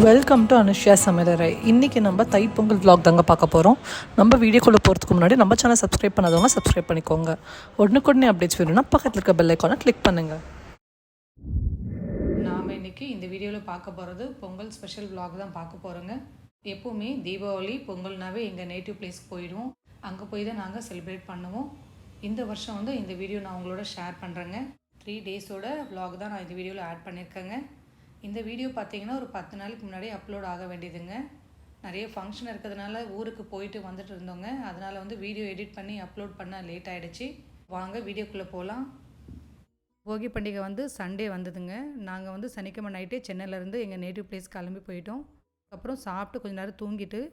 Welcome to Anushya சமையலறை. இன்றைக்கி நம்ம தைப்பொங்கல் vlog தாங்க பார்க்க போகிறோம். நம்ம வீடியோக்குள்ளே போகிறதுக்கு முன்னாடி நம்ம சேனல் சப்ஸ்கிரைப் பண்ணாதவங்க சப்ஸ்கிரைப் பண்ணிக்கோங்க. உடனுக்குடனே அப்டேட்ஸ் வேணும்னா பக்கத்தில் இருக்க பெல் ஐக்கானை கிளிக் பண்ணுங்கள். நாம் இன்றைக்கி இந்த வீடியோவில் பார்க்க போகிறது பொங்கல் ஸ்பெஷல் vlog தான் பார்க்க போகிறோங்க. எப்போவுமே தீபாவளி பொங்கல்னாவே எங்கள் நேட்டிவ் பிளேஸ்க்கு போயிடுவோம். அங்கே போய் தான் நாங்கள் செலிப்ரேட் பண்ணுவோம். இந்த வருஷம் வந்து இந்த வீடியோ நான் உங்களோட ஷேர் பண்ணுறேங்க. 3 டேஸோட vlog தான் நான் இந்த வீடியோவில் ஆட் பண்ணியிருக்கேங்க. இந்த வீடியோ பார்த்தீங்கன்னா ஒரு 10 நாளைக்கு முன்னாடி அப்லோட் ஆக வேண்டியதுங்க. நிறைய ஃபங்க்ஷன் இருக்கிறதுனால ஊருக்கு போயிட்டு வந்துட்டு இருந்தோங்க. அதனால் வந்து வீடியோ எடிட் பண்ணி அப்லோட் பண்ண லேட் ஆகிடுச்சு. வாங்க வீடியோக்குள்ளே போகலாம். போகி பண்டிகை வந்து சண்டே வந்ததுங்க. நாங்கள் வந்து சனிக்கிழமை நைட்டே சென்னையிலேருந்து எங்கள் நேட்டிவ் பிளேஸ் கிளம்பி போயிட்டோம். அப்புறம் சாப்பிட்டு கொஞ்சம் நேரம் தூங்கிட்டு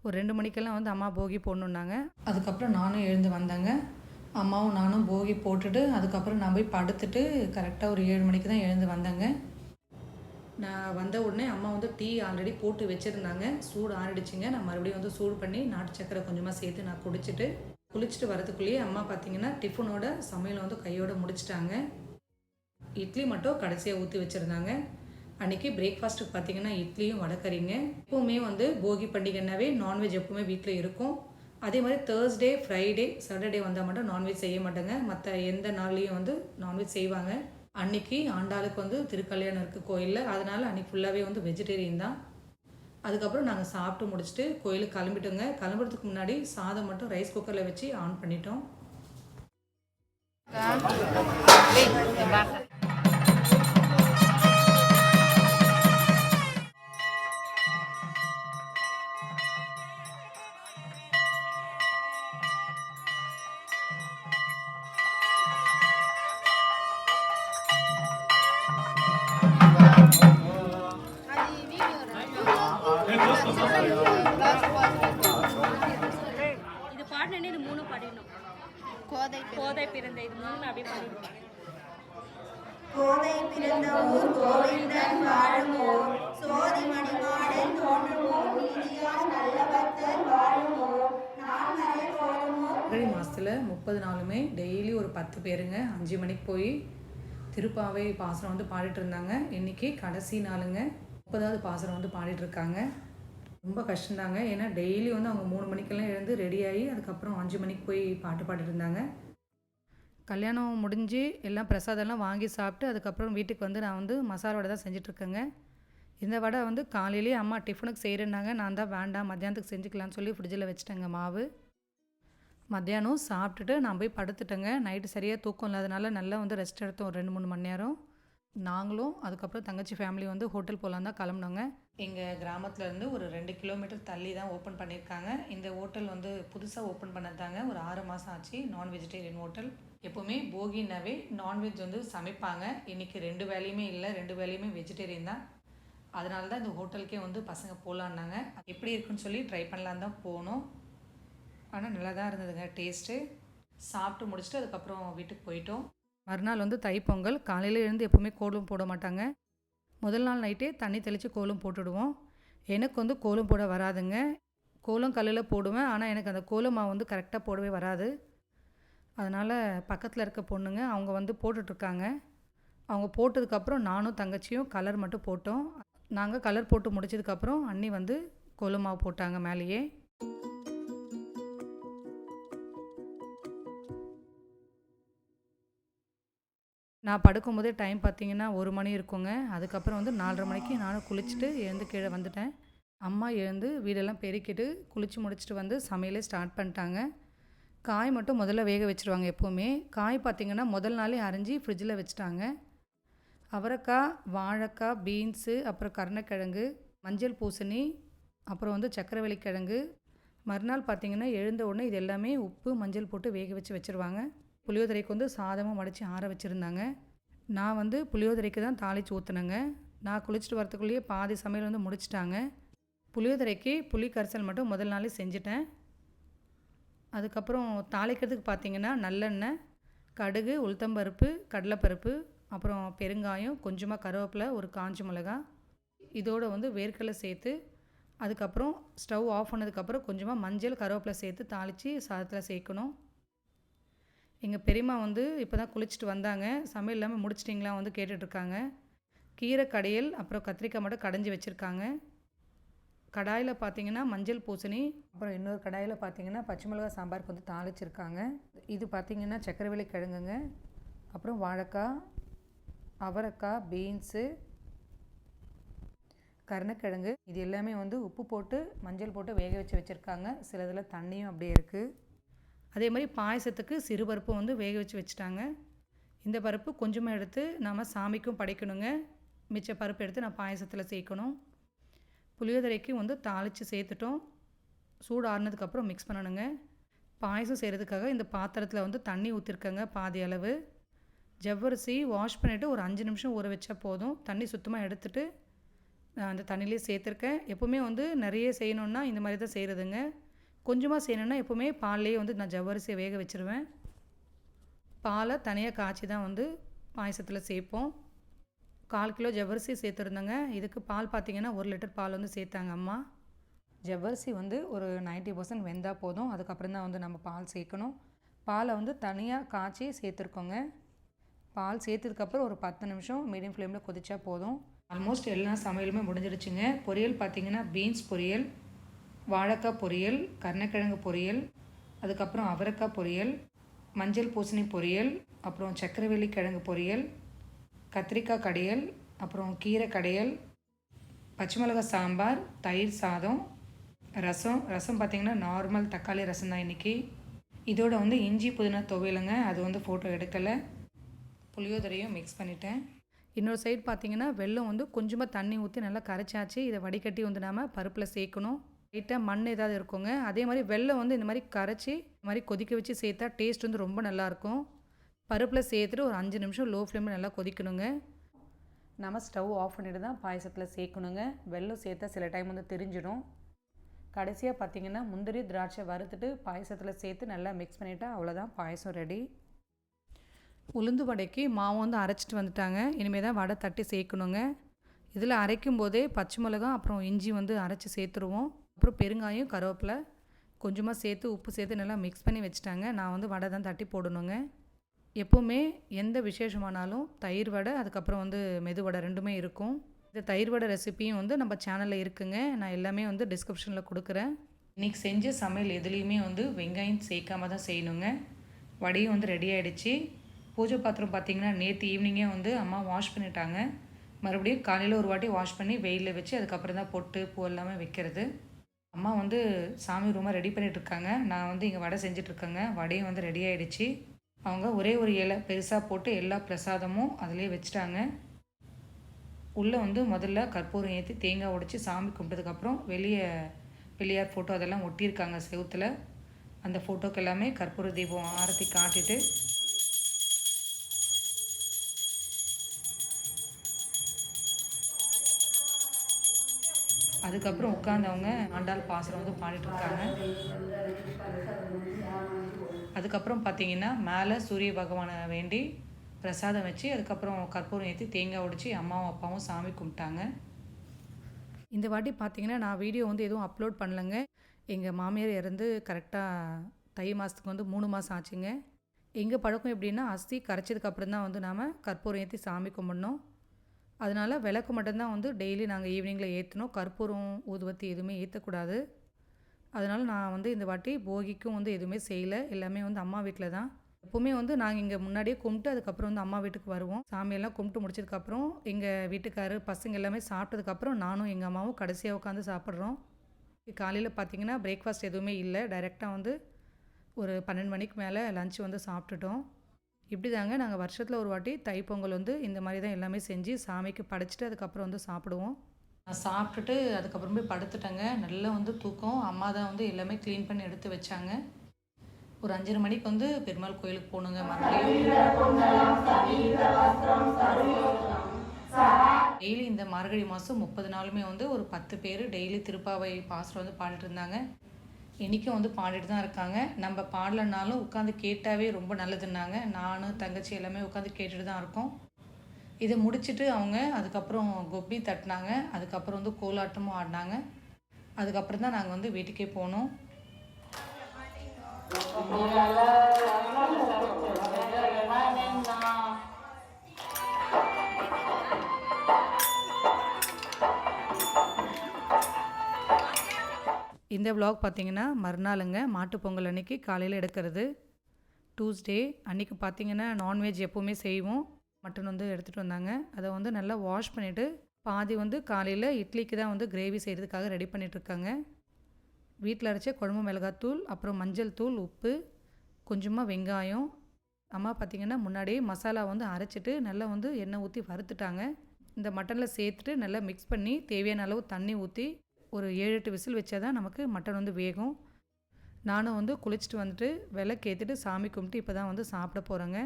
ஒரு 2 மணிக்கெல்லாம் வந்து அம்மா போகி போடணுன்னாங்க. அதுக்கப்புறம் நானும் எழுந்து வந்தேங்க. அம்மாவும் நானும் போகி போட்டுட்டு அதுக்கப்புறம் நான் போய் படுத்துட்டு கரெக்டாக ஒரு 7 மணிக்கு தான் எழுந்து வந்தேங்க. நான் வந்த உடனே அம்மா வந்து டீ ஆல்ரெடி போட்டு வச்சுருந்தாங்க. சூடு ஆறிடுச்சிங்க. நான் மறுபடியும் வந்து சூடு பண்ணி நாட்டு சக்கரை கொஞ்சமாக சேர்த்து நான் குளிச்சுட்டு வரதுக்குள்ளேயே அம்மா பார்த்தீங்கன்னா டிஃபனோட சமையலை வந்து கையோடு முடிச்சிட்டாங்க. இட்லி மட்டும் கடைசியாக ஊற்றி வச்சுருந்தாங்க. அன்றைக்கி பிரேக்ஃபாஸ்ட்டுக்கு பார்த்தீங்கன்னா இட்லியும் வடக்கறிங்க. எப்போவுமே வந்து போகி பண்டிகைனாவே நான்வெஜ் எப்போவுமே வீட்டில் இருக்கும். அதே மாதிரி தேர்ஸ்டே, ஃப்ரைடே, சாட்டர்டே வந்தால் மட்டும் நான்வெஜ் செய்ய மாட்டாங்க. மற்ற எந்த நாள்லேயும் வந்து நான்வெஜ் செய்வாங்க. அன்றைக்கி ஆண்டாளுக்கு வந்து திருக்கல்யாணம் இருக்குது கோயிலில். அதனால் அன்றைக்கி ஃபுல்லாகவே வந்து வெஜிடேரியன் தான். அதுக்கப்புறம் நாங்கள் சாப்பிட்டு முடிச்சுட்டு கோயிலுக்கு கிளம்பிட்டோங்க. கிளம்புறதுக்கு முன்னாடி சாதம் மட்டும் ரைஸ் குக்கரில் வச்சு ஆன் பண்ணிட்டோம். இது பாடினே இது 3 பாடிடணும். கோதை பிறந்த இது 3 அப்படியே பாடிடணும். கோதை பிறந்த ஊர் கோவிந்தன் வாழும் ஊர், சோதி மணிமாடன் தோன்றும் ஊர், நீதியால் நல்ல பக்தர் வாழும் ஊர், நான்மறை தோழும் ஊர். ஆல்ரெடி மாதத்தில் 30 நாளுமே டெய்லி ஒரு 10 பேருங்க 5 மணிக்கு போய் திருப்பாவை பாசனம் வந்து பாடிட்டு இருந்தாங்க. இன்றைக்கி கடைசி நாளுங்க. 30வது பாசனம் வந்து பாடிட்டுருக்காங்க. ரொம்ப கஷ்டந்தாங்க. ஏன்னா டெய்லி வந்து அவங்க 3 மணிக்கெல்லாம் எழுந்து ரெடியாகி அதுக்கப்புறம் 5 மணிக்கு போய் பாட்டு பாடிட்டு இருந்தாங்க. கல்யாணம் முடிஞ்சு எல்லாம் பிரசாதம்லாம் வாங்கி சாப்பிட்டு அதுக்கப்புறம் வீட்டுக்கு வந்து நான் வந்து மசாலா வடை தான் செஞ்சிட்ருக்கேங்க. இந்த வடை வந்து காலையிலேயே அம்மா டிஃபனுக்கு செய்கிறேன்னாங்க. நான் தான் வேண்டாம் மத்தியானத்துக்கு செஞ்சுக்கலான்னு சொல்லி ஃப்ரிட்ஜில் வச்சுட்டேங்க மாவு. மத்தியானம் சாப்பிட்டுட்டு நான் போய் படுத்துட்டேங்க. நைட்டு சரியாக தூக்கம் இல்லாதனால நல்லா வந்து ரெஸ்ட் எடுத்தோம் ஒரு 2-3 மணி நேரம். நாங்களும் அதுக்கப்புறம் தங்கச்சி ஃபேமிலி வந்து ஹோட்டல் போகலான் தான் கிளம்புனோங்க. எங்கள் கிராமத்துலேருந்து ஒரு 2 கிலோமீட்டர் தள்ளி தான் ஓப்பன் பண்ணியிருக்காங்க. இந்த ஹோட்டல் வந்து புதுசாக ஓப்பன் பண்ணதாங்க. ஒரு 6 மாதம் ஆச்சு. நான் வெஜிடேரியன் ஹோட்டல். எப்போவுமே போகினாவே நான்வெஜ் வந்து சமைப்பாங்க. இன்றைக்கி 2 வேலையுமே இல்லை, 2 வேலையுமே வெஜிடேரியன் தான். அதனால தான் இந்த ஹோட்டலுக்கே வந்து பசங்க போகலான்னாங்க. எப்படி இருக்குன்னு சொல்லி ட்ரை பண்ணலான்னு தான் போனோம். ஆனால் நல்லா தான் இருந்ததுங்க டேஸ்ட்டு. சாப்பிட்டு முடிச்சுட்டு அதுக்கப்புறம் வீட்டுக்கு போயிட்டோம். மறுநாள் வந்து தைப்பொங்கல். காலையில் எழுந்து எப்போவுமே கோலம் போட மாட்டாங்க. முதல் நாள் நைட்டே தண்ணி தெளித்து கோலம் போட்டுடுவோம். எனக்கு வந்து கோலம் போட வராதுங்க. கோலம் கல்லில் போடுவேன். ஆனால் எனக்கு அந்த கோலம் மாவு வந்து கரெக்டாக போடவே வராது. அதனால் பக்கத்தில் இருக்க பொண்ணுங்க அவங்க வந்து போட்டுட்ருக்காங்க. அவங்க போட்டதுக்கப்புறம் நானும் தங்கச்சியும் கலர் மட்டும் போட்டோம். நாங்கள் கலர் போட்டு முடிச்சதுக்கப்புறம் அண்ணி வந்து கோலம் மாவு போட்டாங்க மேலேயே. நான் படுக்கும்போதே டைம் பார்த்திங்கன்னா 1 மணி இருக்குங்க. அதுக்கப்புறம் வந்து 4:30 மணிக்கு நானும் குளிச்சுட்டு எழுந்து கீழே வந்துட்டேன். அம்மா எழுந்து வீடெல்லாம் பெருக்கிட்டு குளித்து முடிச்சுட்டு வந்து சமையலே ஸ்டார்ட் பண்ணிட்டாங்க. காய் மட்டும் முதல்ல வேக வச்சுருவாங்க எப்போவுமே. காய் பார்த்திங்கன்னா முதல் நாளே அரிஞ்சு ஃப்ரிட்ஜில் வச்சுட்டாங்க. அவரைக்காய், வாழைக்காய், பீன்ஸு, அப்புறம் கருணக்கிழங்கு, மஞ்சள் பூசணி, அப்புறம் வந்து சக்கரவள்ளி கிழங்கு. மறுநாள் பார்த்திங்கன்னா எழுந்த உடனே இது எல்லாமே உப்பு மஞ்சள் போட்டு வேக வச்சுருவாங்க. புளியோதரைக்கு வந்து சாதமும் வடித்து ஆற வச்சுருந்தாங்க. நான் வந்து புளியோதரைக்கு தான் தாளித்து ஊற்றுனேங்க. நான் குளிச்சுட்டு வரத்துக்குள்ளேயே பாதி சமையல் வந்து முடிச்சிட்டாங்க. புளியோதரைக்கு புளி கரைசல் மட்டும் முதல் நாளே செஞ்சுட்டேன். அதுக்கப்புறம் தாளிக்கிறதுக்கு பார்த்திங்கன்னா நல்லெண்ணெய், கடுகு, உளுத்தம்பருப்பு, கடலைப்பருப்பு, அப்புறம் பெருங்காயம், கொஞ்சமாக கருவேப்பிலை, ஒரு காஞ்ச மிளகா, இதோடு வந்து வேர்க்கடலை சேர்த்து அதுக்கப்புறம் ஸ்டவ் ஆஃப் பண்ணதுக்கப்புறம் கொஞ்சமாக மஞ்சள், கருவேப்பிலை சேர்த்து தாளித்து சாதத்தில் சேர்க்கணும். எங்கள் பெரியம்மா வந்து இப்போ தான் குளிச்சுட்டு வந்தாங்க. சமையல் எல்லாமே முடிச்சிட்டிங்களா வந்து கேட்டுட்ருக்காங்க. கீரை கடையல், அப்புறம் கத்திரிக்காய் மட்டும் கடைஞ்சி வச்சுருக்காங்க. கடாயில் பார்த்தீங்கன்னா மஞ்சள் பூசணி, அப்புறம் இன்னொரு கடாயில் பார்த்தீங்கன்னா பச்சை மிளகா சாம்பாருக்கு வந்து தாளிச்சிருக்காங்க. இது பார்த்தீங்கன்னா சக்கரவள்ளி கிழங்குங்க, அப்புறம் வாழைக்காய், அவரைக்காய், பீன்ஸு, கருணக்கிழங்கு. இது எல்லாமே வந்து உப்பு போட்டு மஞ்சள் போட்டு வேக வச்சுருக்காங்க. சிலதில் தண்ணியும் அப்படியே இருக்குது. அதே மாதிரி பாயசத்துக்கு சிறு பருப்பு வந்து வேக வச்சுட்டாங்க. இந்த பருப்பு கொஞ்சமாக எடுத்து நாம் சாமிக்கும் படைக்கணுங்க. மிச்ச பருப்பு எடுத்து நான் பாயசத்தில் சேர்க்கணும். புளியோதரைக்கு வந்து தாளித்து சேர்த்துட்டோம். சூடு ஆறுனதுக்கப்புறம் மிக்ஸ் பண்ணணுங்க. பாயசம் செய்கிறதுக்காக இந்த பாத்திரத்தில் வந்து தண்ணி ஊற்றிருக்கேங்க பாதி அளவு. ஜவ்வரிசி வாஷ் பண்ணிவிட்டு ஒரு 5 நிமிஷம் ஊற வச்சா போதும். தண்ணி சுத்தமாக எடுத்துகிட்டு நான் அந்த தண்ணியிலே சேர்த்துருக்கேன். எப்போவுமே வந்து நிறைய செய்யணுன்னா இந்த மாதிரி தான் செய்கிறதுங்க. கொஞ்சமாக செய்யணுன்னா எப்போவுமே பால்லேயே வந்து நான் ஜவ்வரிசியை வேக வச்சுருவேன். பாலை தனியாக காய்ச்சி தான் வந்து பாயசத்தில் சேர்ப்போம். 1/4 கிலோ ஜவ்வரிசி சேர்த்துருந்தேங்க. இதுக்கு பால் பார்த்திங்கன்னா 1 லிட்டர் பால் வந்து சேர்த்தாங்க அம்மா. ஜவ்வரிசி வந்து ஒரு 90% வெந்தால் போதும். அதுக்கப்புறம் தான் வந்து நம்ம பால் சேர்க்கணும். பாலை வந்து தனியாக காய்ச்சி சேர்த்துருக்கோங்க. பால் சேர்த்ததுக்கப்புறம் ஒரு 10 நிமிஷம் மீடியம் ஃப்ளேமில் கொதிச்சா போதும். ஆல்மோஸ்ட் எல்லா சமையலுமே முடிஞ்சிடுச்சுங்க. பொரியல் பார்த்திங்கன்னா பீன்ஸ் பொரியல், வாழைக்காய் பொரியல், கருணக்கிழங்கு பொரியல், அதுக்கப்புறம் அவரைக்காய் பொரியல், மஞ்சள் பூசணி பொரியல், அப்புறம் சக்கரவள்ளி கிழங்கு பொரியல், கத்திரிக்காய் கடையல், அப்புறம் கீரை கடையல், பச்சை மிளகாய் சாம்பார், தயிர் சாதம், ரசம் பார்த்திங்கன்னா நார்மல் தக்காளி ரசம் தான் இன்றைக்கி. இதோட வந்து இஞ்சி புதினா துவையலுங்க. அது வந்து ஃபோட்டோ எடுக்கலை. புளியோதரையும் மிக்ஸ் பண்ணிட்டேன். இன்னொரு சைடு பார்த்திங்கன்னா வெல்லம் வந்து கொஞ்சமாக தண்ணி ஊற்றி நல்லா கரைச்சாச்சு. இதை வடிகட்டி வந்து நாம் பருப்பில் சேர்க்கணும். லைட்டாக மண் ஏதாவது இருக்குங்க. அதே மாதிரி வெல்லம் வந்து இந்த மாதிரி கரைச்சி இந்த மாதிரி கொதிக்க வச்சு சேர்த்தா டேஸ்ட் வந்து ரொம்ப நல்லாயிருக்கும். பருப்பில் சேர்த்துட்டு ஒரு 5 நிமிஷம் லோ ஃப்ளேமில் நல்லா கொதிக்கணுங்க. நம்ம ஸ்டவ் ஆஃப் பண்ணிட்டு தான் பாயசத்தில் சேர்க்கணுங்க. வெல்லம் சேர்த்தா சில டைம் வந்து தெரிஞ்சிடும். கடைசியாக பார்த்திங்கன்னா முந்திரி திராட்சை வறுத்துட்டு பாயசத்தில் சேர்த்து நல்லா மிக்ஸ் பண்ணிவிட்டா அவ்வளோதான், பாயசம் ரெடி. உளுந்து வடைக்கு மாவு வந்து அரைச்சிட்டு வந்துட்டாங்க. இனிமேல் தான் வடை தட்டி சேர்க்கணுங்க. இதில் அரைக்கும் போதே பச்சை மிளகா அப்புறம் இஞ்சி வந்து அரைச்சி சேர்த்துருவோம். அப்புறம் பெருங்காயம், கருவேப்பிலை கொஞ்சமாக சேர்த்து உப்பு சேர்த்து நல்லா மிக்ஸ் பண்ணி வச்சுட்டாங்க. நான் வந்து வடை தான் தட்டி போடணுங்க. எப்போவுமே எந்த விசேஷமானாலும் தயிர் வடை, அதுக்கப்புறம் வந்து மெது வடை ரெண்டுமே இருக்கும். இந்த தயிர் வடை ரெசிப்பியும் வந்து நம்ம சேனலில் இருக்குங்க. நான் எல்லாமே வந்து டிஸ்கிரிப்ஷனில் கொடுக்குறேன். இன்றைக்கி செஞ்ச சமையல் எதுலேயுமே வந்து வெங்காயம் சேர்க்காம தான் செய்யணுங்க. வடையும் வந்து ரெடி ஆகிடுச்சு. பூஜை பாத்திரம் பார்த்திங்கன்னா நேற்று ஈவினிங்கே வந்து அம்மா வாஷ் பண்ணிட்டாங்க. மறுபடியும் காலையில் ஒரு வாட்டி வாஷ் பண்ணி வெயிலில் வச்சு அதுக்கப்புறம் தான் பொட்டு பூ எல்லாமே வைக்கிறது. அம்மா வந்து சாமி ரூமை ரெடி பண்ணிகிட்ருக்காங்க. நான் வந்து இங்கே வடை செஞ்சிட்ருக்கேங்க. வடையும் வந்து ரெடி ஆகிடுச்சு. அவங்க ஒரே ஒரு இலை பெருசாக போட்டு எல்லா பிரசாதமும் அதிலே வச்சுட்டாங்க. உள்ளே வந்து முதல்ல கற்பூரம் ஏற்றி தேங்காய் உடைச்சி சாமி கும்பிட்டதுக்கப்புறம் வெளியே பிள்ளையார் ஃபோட்டோ அதெல்லாம் ஒட்டியிருக்காங்க செவுத்தில். அந்த ஃபோட்டோக்கு எல்லாமே கற்பூர தீபம் ஆரத்தி காட்டிட்டு அதுக்கப்புறம் உட்காந்தவங்க ஆண்டாள் பாசுரம் வந்து பாடிட்டுருக்காங்க. அதுக்கப்புறம் பார்த்திங்கன்னா மேலே சூரிய பகவானை வேண்டி பிரசாதம் வச்சு அதுக்கப்புறம் கற்பூரம் ஏற்றி தேங்காய் உடைச்சி அம்மாவும் அப்பாவும் சாமி கும்பிட்டாங்க. இந்த வாட்டி பார்த்திங்கன்னா நான் வீடியோ வந்து எதுவும் அப்லோட் பண்ணலைங்க. எங்கள் மாமியார் இறந்து கரெக்டாக தை மாதத்துக்கு வந்து 3 மாதம் ஆச்சுங்க. எங்கள் பழக்கம் எப்படின்னா அஸ்தி கரைச்சதுக்கப்புறம் தான் வந்து நாம் கற்பூரம் ஏற்றி சாமி கும்பிடணும். அதனால் விளக்கு மட்டும்தான் வந்து டெய்லி நாங்கள் ஈவினிங்கில் ஏற்றணும். கற்பூரம் ஊதுவத்தி எதுவுமே ஏற்றக்கூடாது. அதனால் நான் வந்து இந்த வாட்டி போகிக்கும் வந்து எதுவுமே செய்யலை. எல்லாமே வந்து அம்மா வீட்டில் தான். எப்போவுமே வந்து நாங்கள் இங்கே முன்னாடியே கும்பிட்டு அதுக்கப்புறம் வந்து அம்மா வீட்டுக்கு வருவோம். சாமியெல்லாம் கும்பிட்டு முடிச்சதுக்கப்புறம் எங்கள் வீட்டுக்காரர் பசங்க எல்லாமே சாப்பிட்டதுக்கப்புறம் நானும் எங்கள் அம்மாவும் கடைசியாக உட்காந்து சாப்பிட்றோம். காலையில் பார்த்திங்கன்னா பிரேக்ஃபாஸ்ட் எதுவுமே இல்லை. டைரெக்டாக வந்து ஒரு 12 மணிக்கு மேலே லஞ்ச் வந்து சாப்பிட்டுட்டோம். இப்படி தாங்க நாங்கள் வருஷத்தில் ஒரு வாட்டி தைப்பொங்கல் வந்து இந்த மாதிரி தான் எல்லாமே செஞ்சு சாமிக்கு படைச்சிட்டு அதுக்கப்புறம் வந்து சாப்பிடுவோம். நான் சாப்பிட்டுட்டு அதுக்கப்புறம் போய் படுத்துட்டேங்க. நல்லா வந்து தூக்கம். அம்மா தான் வந்து எல்லாமே க்ளீன் பண்ணி எடுத்து வச்சாங்க. ஒரு 5:30 மணிக்கு வந்து பெருமாள் கோயிலுக்கு போகணுங்க. டெய்லி இந்த மார்கழி மாதம் 30 நாளுமே வந்து ஒரு 10 பேர் டெய்லி திருப்பாவை பாசுரம் வந்து பாடிட்டு இருந்தாங்க. இன்றைக்கும் வந்து பாடிட்டு தான் இருக்காங்க. நம்ம பாடலைனாலும் உட்காந்து கேட்டாவே ரொம்ப நல்லதுன்னாங்க. நானும் தங்கச்சி எல்லாமே உட்காந்து கேட்டுட்டு தான் இருக்கோம். இதை முடிச்சுட்டு அவங்க அதுக்கப்புறம் கொப்பி தட்டினாங்க. அதுக்கப்புறம் வந்து கோலாட்டமும் ஆடினாங்க. அதுக்கப்புறம் தான் நாங்கள் வந்து வீட்டுக்கே போனோம். இந்த vlog பார்த்திங்கன்னா மறுநாளுங்க மாட்டுப்பொங்கல் அன்றைக்கி காலையில் எடுக்கிறது. டியூஸ்டே அன்றைக்கி பார்த்திங்கன்னா நான்வெஜ் எப்போவுமே செய்வோம். மட்டன் வந்து எடுத்துகிட்டு வந்தாங்க. அதை வந்து நல்லா வாஷ் பண்ணிவிட்டு பாதி வந்து காலையில் இட்லிக்கு தான் வந்து கிரேவி செய்கிறதுக்காக ரெடி பண்ணிகிட்ருக்காங்க. வீட்டில் அரைச்ச குழம்பு மிளகாத்தூள், அப்புறம் மஞ்சள் தூள், உப்பு, கொஞ்சமாக வெங்காயம். அம்மா பார்த்திங்கன்னா முன்னாடியே மசாலா வந்து அரைச்சிட்டு நல்லா வந்து எண்ணெய் ஊற்றி வறுத்துட்டாங்க. இந்த மட்டனில் சேர்த்துட்டு நல்லா மிக்ஸ் பண்ணி தேவையான அளவு தண்ணி ஊற்றி ஒரு 7-8 விசில் வச்சா தான் நமக்கு மட்டன் வந்து வேகும். நானும் வந்து குளிச்சுட்டு வந்துட்டு விளக்கேற்றிட்டு சாமி கும்பிட்டு இப்போ தான் வந்து சாப்பிட போகிறேங்க.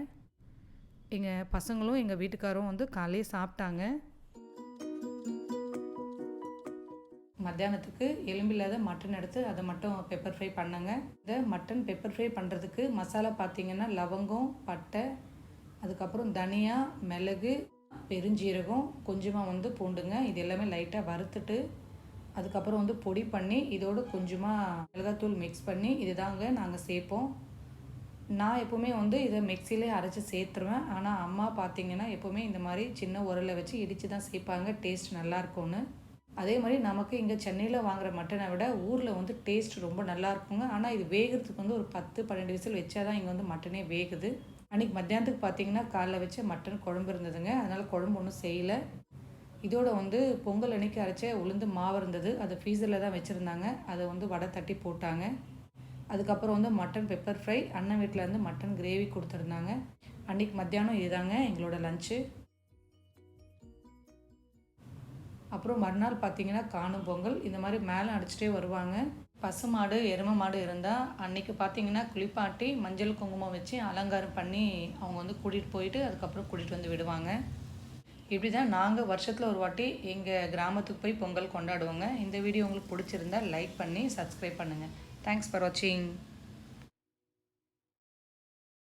எங்கள் பசங்களும் எங்கள் வீட்டுக்காரும் வந்து காலையே சாப்பிட்டாங்க. மத்தியானத்துக்கு எலும்பில்லாத மட்டன் எடுத்து அதை மட்டும் பெப்பர் ஃப்ரை பண்ணேங்க. இந்த மட்டன் பெப்பர் ஃப்ரை பண்ணுறதுக்கு மசாலா பார்த்திங்கன்னா லவங்கம், பட்டை, அதுக்கப்புறம் தனியா, மிளகு, பெருஞ்சீரகம், கொஞ்சமாக வந்து பூண்டுங்க. இது எல்லாமே லைட்டாக வறுத்துட்டு அதுக்கப்புறம் வந்து பொடி பண்ணி இதோடு கொஞ்சமாக மிளகாத்தூள் மிக்ஸ் பண்ணி இதுதாங்க நாங்கள் சேர்ப்போம். நான் எப்போவுமே வந்து இதை மிக்சிலே அரைச்சி சேர்த்துருவேன். ஆனால் அம்மா பார்த்திங்கன்னா எப்போவுமே இந்த மாதிரி சின்ன உரலை வச்சு இடித்து தான் சேர்ப்பாங்க, டேஸ்ட் நல்லாயிருக்கும்னு. அதே மாதிரி நமக்கு இங்கே சென்னையில் வாங்குகிற மட்டனை விட ஊரில் வந்து டேஸ்ட் ரொம்ப நல்லா இருக்குங்க. ஆனால் இது வேகிறதுக்கு வந்து ஒரு 10-12 விசில் வச்சா தான் இங்கே வந்து மட்டனே வேகுது. அன்றைக்கி மத்தியானத்துக்கு பார்த்திங்கன்னா காலைல வச்ச மட்டன் குழம்பு இருந்ததுங்க. அதனால் குழம்பு ஒன்றும் செய்யலை. இதோட வந்து பொங்கல் அன்றைக்கி அரைச்ச உளுந்து மாவு இருந்தது. அதை ஃப்ரீசரில் தான் வச்சுருந்தாங்க. அதை வந்து வடை தட்டி போட்டாங்க. அதுக்கப்புறம் வந்து மட்டன் பெப்பர் ஃப்ரை, அண்ணன் வீட்டில் இருந்து மட்டன் கிரேவி கொடுத்துருந்தாங்க. அன்றைக்கி மத்தியானம் இதுதாங்க எங்களோட லஞ்சு. அப்புறம் மறுநாள் பார்த்திங்கன்னா காணும் பொங்கல். இந்த மாதிரி மேலே அடிச்சுட்டே வருவாங்க. பசு மாடு, எருமை மாடு இருந்தால் அன்றைக்கி பார்த்திங்கன்னா குளிப்பாட்டி மஞ்சள் குங்குமம் வச்சு அலங்காரம் பண்ணி அவங்க வந்து கூட்டிகிட்டு போயிட்டு அதுக்கப்புறம் கூட்டிகிட்டு வந்து விடுவாங்க. இப்படி தான் நாங்கள் வருஷத்தில் ஒரு வாட்டி எங்கள் கிராமத்துக்கு போய் பொங்கல் கொண்டாடுவோங்க. இந்த வீடியோ உங்களுக்கு பிடிச்சிருந்தா லைக் பண்ணி சப்ஸ்கிரைப் பண்ணுங்கள். தேங்க்ஸ் ஃபார் வாட்சிங்.